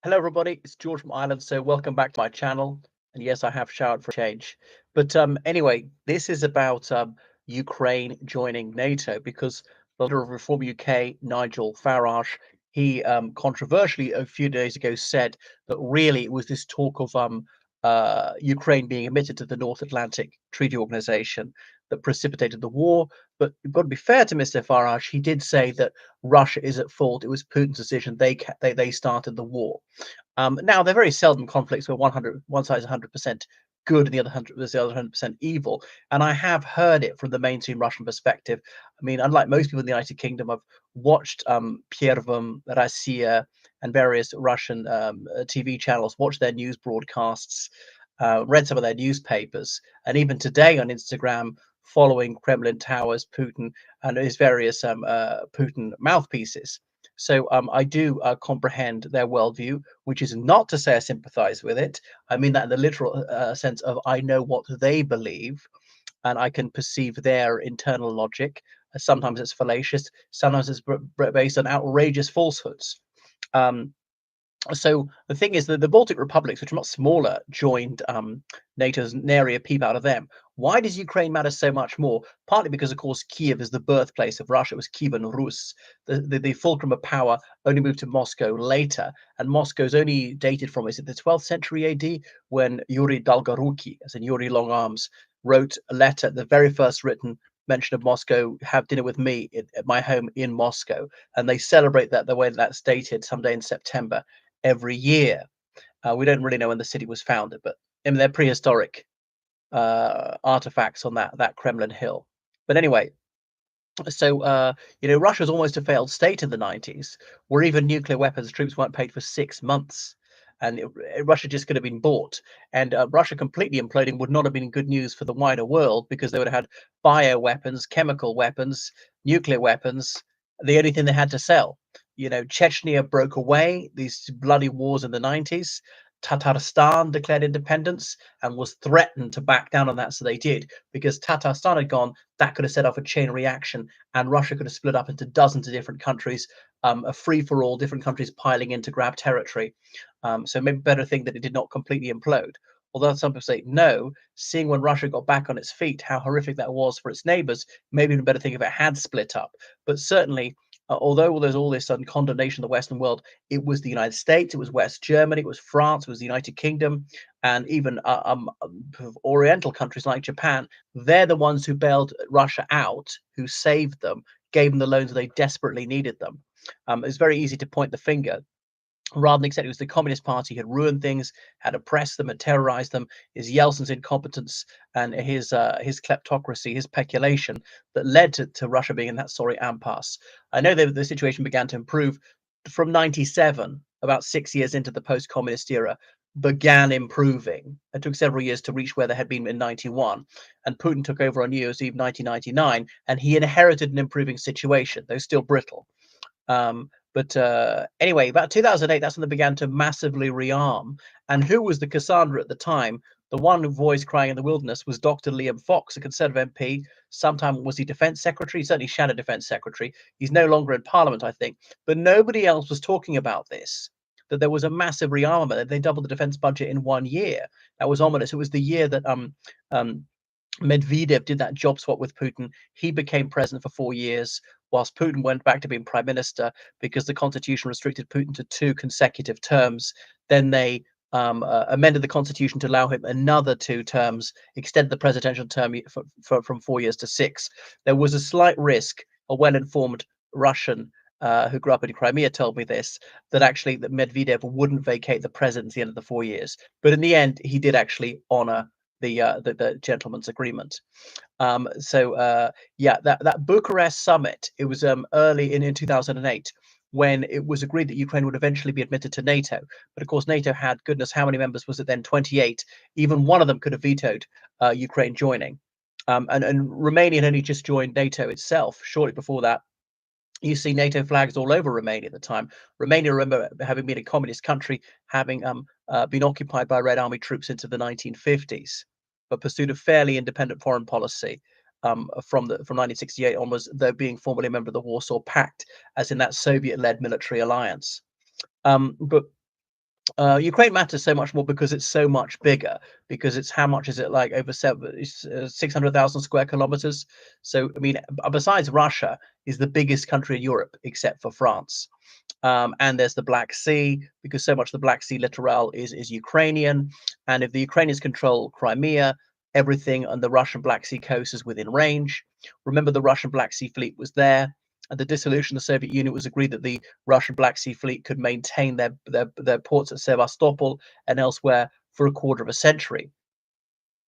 Hello, everybody. It's George from Ireland. So, welcome back to my channel. And yes, I have showered for a change. But anyway, this is about Ukraine joining NATO because the leader of Reform UK, Nigel Farage, he controversially a few days ago said that really it was this talk of Ukraine being admitted to the North Atlantic Treaty Organization that precipitated the war. But you've got to be fair to Mr. Farage. He did say that Russia is at fault. It was Putin's decision. They started the war. Now, they're very seldom conflicts where one side is 100% good and the other 100% evil. And I have heard it from the mainstream Russian perspective. I mean, unlike most people in the United Kingdom, I've watched Первом, Россия, and various Russian TV channels, watched their news broadcasts, read some of their newspapers, and even today on Instagram, following Kremlin Towers, Putin, and his various Putin mouthpieces. So I do comprehend their worldview, which is not to say I sympathize with it. I mean that in the literal sense of I know what they believe and I can perceive their internal logic. Sometimes it's fallacious, sometimes it's based on outrageous falsehoods. Um, so the thing is that the Baltic republics, which are much smaller, joined NATO's nary a peep out of them. Why does Ukraine matter so much more? Partly because, of course, Kiev is the birthplace of Russia. It was Kievan Rus. The fulcrum of power only moved to Moscow later, and Moscow's only dated from, is it the 12th century AD, when Yuri Dolgoruki, as in Yuri Long Arms, wrote a letter, the very first written mention of Moscow, have dinner with me at my home in Moscow. And they celebrate that the way that's dated someday in September every year. We don't really know when the city was founded, but I mean, they're prehistoric artifacts on that Kremlin hill. But anyway, so Russia was almost a failed state in the 90s, where even nuclear weapons troops weren't paid for 6 months. And Russia just could have been bought. And Russia completely imploding would not have been good news for the wider world because they would have had bio weapons, chemical weapons, nuclear weapons, the only thing they had to sell. Chechnya broke away, these bloody wars in the 90s. Tatarstan declared independence and was threatened to back down on that. So they did, because Tatarstan had gone, that could have set off a chain reaction, and Russia could have split up into dozens of different countries, a free for all, different countries piling in to grab territory. So maybe better thing that it did not completely implode. Although some people say no, seeing when Russia got back on its feet, how horrific that was for its neighbors, maybe even better thing if it had split up. But certainly, although there's all this condemnation of the Western world, it was the United States, it was West Germany, it was France, it was the United Kingdom, and even Oriental countries like Japan. They're the ones who bailed Russia out, who saved them, gave them the loans they desperately needed them. It's very easy to point the finger rather than accept it was the Communist Party had ruined things, had oppressed them, had terrorized them. Is Yeltsin's incompetence and his kleptocracy, his peculation that led to Russia being in that sorry impasse. I know that the situation began to improve from 97, about 6 years into the post-communist era, began improving. It took several years to reach where they had been in 91. And Putin took over on New Year's Eve 1999, and he inherited an improving situation, though still brittle. But anyway, about 2008, that's when they began to massively rearm. And who was the Cassandra at the time? The one voice crying in the wilderness was Dr. Liam Fox, a Conservative MP. Sometime was he Defence Secretary? Certainly Shadow Defence Secretary. He's no longer in Parliament, I think. But nobody else was talking about this, that there was a massive rearmament. They doubled the defence budget in 1 year. That was ominous. It was the year that Medvedev did that job swap with Putin. He became president for 4 years, whilst Putin went back to being prime minister because the constitution restricted Putin to 2 consecutive terms. Then they amended the constitution to allow him another 2 terms, extended the presidential term from 4 years to 6. There was a slight risk. A well-informed Russian who grew up in Crimea told me this, that actually that Medvedev wouldn't vacate the presidency at the end of the 4 years. But in the end, he did actually honor the gentleman's agreement. Yeah, that Bucharest summit, it was early in 2008 when it was agreed that Ukraine would eventually be admitted to NATO. But of course, NATO had, goodness, how many members was it then? 28. Even one of them could have vetoed Ukraine joining. And Romania had only just joined NATO itself shortly before that. You see NATO flags all over Romania at the time. Romania, remember, having been a communist country, having been occupied by Red Army troops into the 1950s, but pursued a fairly independent foreign policy from 1968 onwards, though being formally a member of the Warsaw Pact, as in that Soviet-led military alliance. But Ukraine matters so much more because it's so much bigger. Because it's how much is it like over 600,000 square kilometers. So I mean, besides Russia, is the biggest country in Europe except for France. And there's the Black Sea, because so much of the Black Sea littoral is Ukrainian. And if the Ukrainians control Crimea, everything on the Russian Black Sea coast is within range. Remember, the Russian Black Sea fleet was there. At the dissolution of the Soviet Union, it was agreed that the Russian Black Sea fleet could maintain their ports at Sevastopol and elsewhere for a quarter of a century.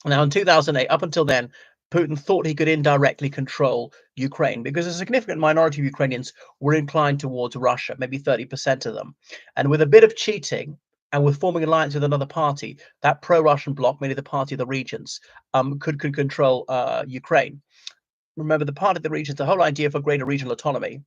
Now, in 2008, up until then, Putin thought he could indirectly control Ukraine because a significant minority of Ukrainians were inclined towards Russia, maybe 30% of them. And with a bit of cheating and with forming an alliance with another party, that pro-Russian bloc, mainly the Party of the Regions, could control Ukraine. Remember, the Party of the Regions, the whole idea for greater regional autonomy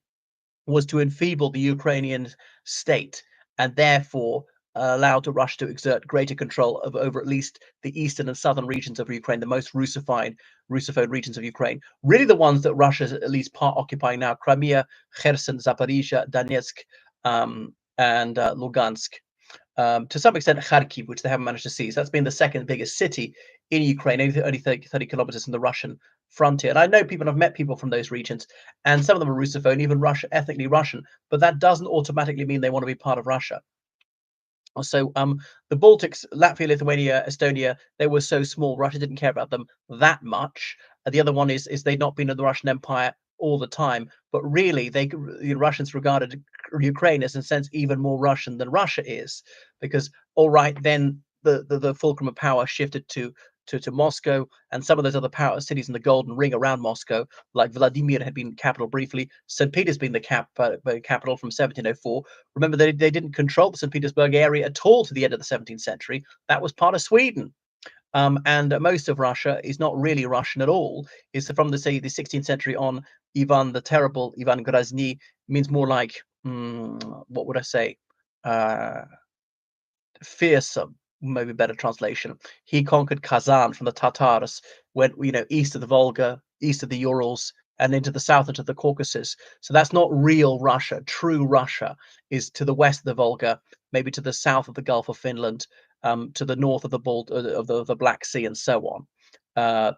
was to enfeeble the Ukrainian state and therefore allow to Russia to exert greater control of over at least the eastern and southern regions of Ukraine, the most Russophone regions of Ukraine. Really, the ones that Russia's at least part occupying now: Crimea, Kherson, Zaporizhia, Donetsk, and Lugansk. To some extent, Kharkiv, which they haven't managed to seize. That's been the second biggest city in Ukraine, only 30 kilometers from the Russian frontier. And I know people, and I've met people from those regions, and some of them are Russophone, even Russia, ethnically Russian, but that doesn't automatically mean they want to be part of Russia. So the Baltics, Latvia, Lithuania, Estonia, they were so small, Russia didn't care about them that much. The other one is they'd not been in the Russian Empire all the time, but really the Russians regarded Ukraine as in a sense even more Russian than Russia is, because all right, then the fulcrum of power shifted to Moscow, and some of those other power cities in the Golden Ring around Moscow, like Vladimir had been capital briefly, St. Peter's been the capital from 1704. Remember, they didn't control the St. Petersburg area at all to the end of the 17th century. That was part of Sweden. And most of Russia is not really Russian at all. It's from the, say, the 16th century on. Ivan the Terrible, Ivan Grozny, means more like, what would I say? Uh, Fearsome, maybe better translation. He conquered Kazan from the Tatars, went east of the Volga, east of the Urals, and into the south into the Caucasus. So that's not real Russia. True Russia is to the west of the Volga, maybe to the south of the Gulf of Finland, to the north of the the Black Sea, and so on. Uh,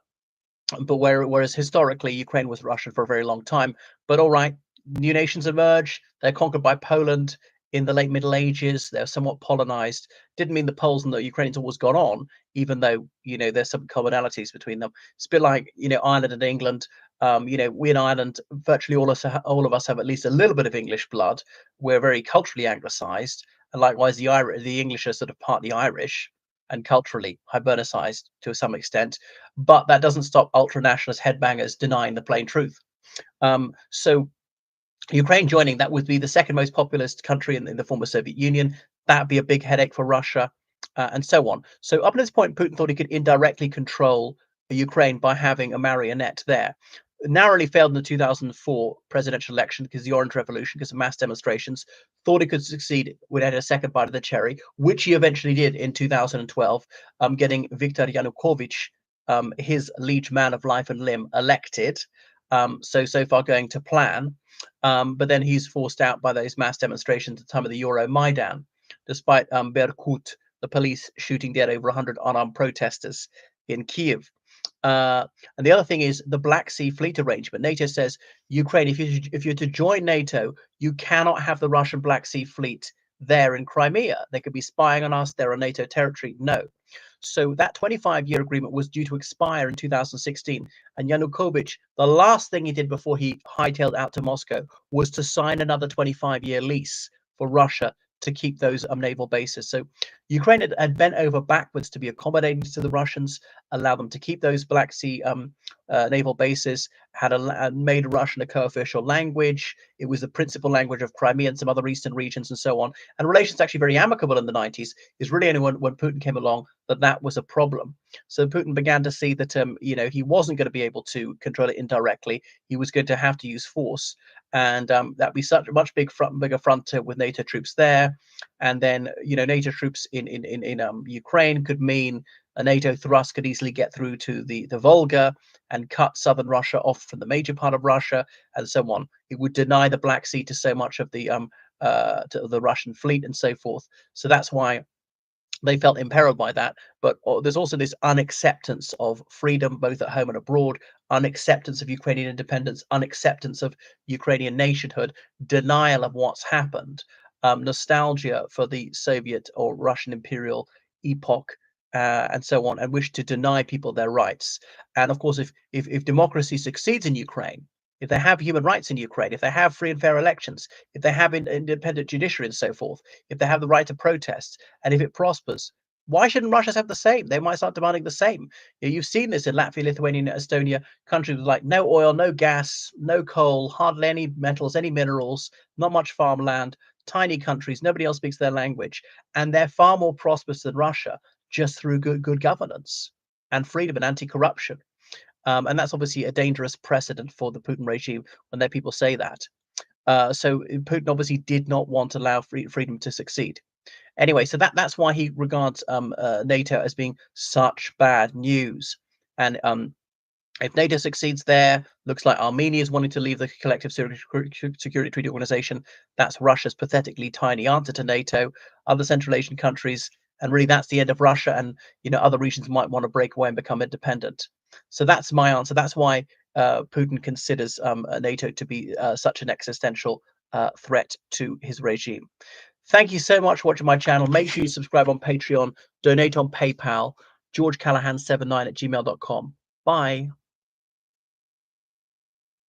but whereas historically Ukraine was Russian for a very long time. But all right, new nations emerge. They're conquered by Poland in the late Middle Ages. They're somewhat Polonized. Didn't mean the Poles and the Ukrainians always got on, even though there's some commonalities between them. It's a bit like Ireland and England. We in Ireland, virtually all of us have at least a little bit of English blood. We're very culturally Anglicized, and likewise the English are sort of partly Irish and culturally Hibernicized to some extent, but that doesn't stop ultra-nationalist headbangers denying the plain truth. So Ukraine joining that would be the second most populous country in the former Soviet Union. That'd be a big headache for Russia, and so on. So up to this point, Putin thought he could indirectly control Ukraine by having a marionette there. Narrowly failed in the 2004 presidential election because the Orange Revolution, because of mass demonstrations. Thought he could succeed with a second bite of the cherry, which he eventually did in 2012, getting Viktor Yanukovych, his liege man of life and limb, elected. So far going to plan. But then he's forced out by those mass demonstrations at the time of the Euromaidan, despite Berkut, the police shooting dead over 100 unarmed protesters in Kiev. And the other thing is the Black Sea Fleet arrangement. NATO says, Ukraine, if you're to join NATO, you cannot have the Russian Black Sea Fleet there in Crimea. They could be spying on us. They're on NATO territory. No. So that 25-year agreement was due to expire in 2016. And Yanukovych, the last thing he did before he hightailed out to Moscow was to sign another 25-year lease for Russia to keep those naval bases. So Ukraine had bent over backwards to be accommodating to the Russians, allow them to keep those Black Sea naval bases, had made Russian a co-official language. It was the principal language of Crimea and some other eastern regions and so on. And relations actually very amicable in the 90s. Is really only when Putin came along that was a problem. So Putin began to see that he wasn't going to be able to control it indirectly. He was going to have to use force, and that'd be such a much bigger front with NATO troops there. And then NATO troops in Ukraine could mean a NATO thrust could easily get through to the Volga and cut southern Russia off from the major part of Russia, and so on. It would deny the Black Sea to so much of to the Russian fleet and so forth. So that's why they felt imperiled by that. But there's also this unacceptance of freedom, both at home and abroad, unacceptance of Ukrainian independence, unacceptance of Ukrainian nationhood, denial of what's happened, nostalgia for the Soviet or Russian imperial epoch. And so on, and wish to deny people their rights. And of course, if democracy succeeds in Ukraine, if they have human rights in Ukraine, if they have free and fair elections, if they have an independent judiciary and so forth, if they have the right to protest, and if it prospers, why shouldn't Russia have the same? They might start demanding the same. You've seen this in Latvia, Lithuania, Estonia, countries with like no oil, no gas, no coal, hardly any metals, any minerals, not much farmland, tiny countries, nobody else speaks their language, and they're far more prosperous than Russia just through good governance and freedom and anti-corruption. And that's obviously a dangerous precedent for the Putin regime when their people say that. So Putin obviously did not want to allow freedom to succeed. Anyway, so that's why he regards NATO as being such bad news. And if NATO succeeds there, looks like Armenia is wanting to leave the Collective Security Treaty Organization. That's Russia's pathetically tiny answer to NATO. Other Central Asian countries, and really that's the end of Russia. And other regions might want to break away and become independent. So that's my answer. That's why Putin considers NATO to be such an existential threat to his regime. Thank you so much for watching my channel. Make sure you subscribe on Patreon, donate on PayPal, georgecallahan79 at gmail.com. Bye.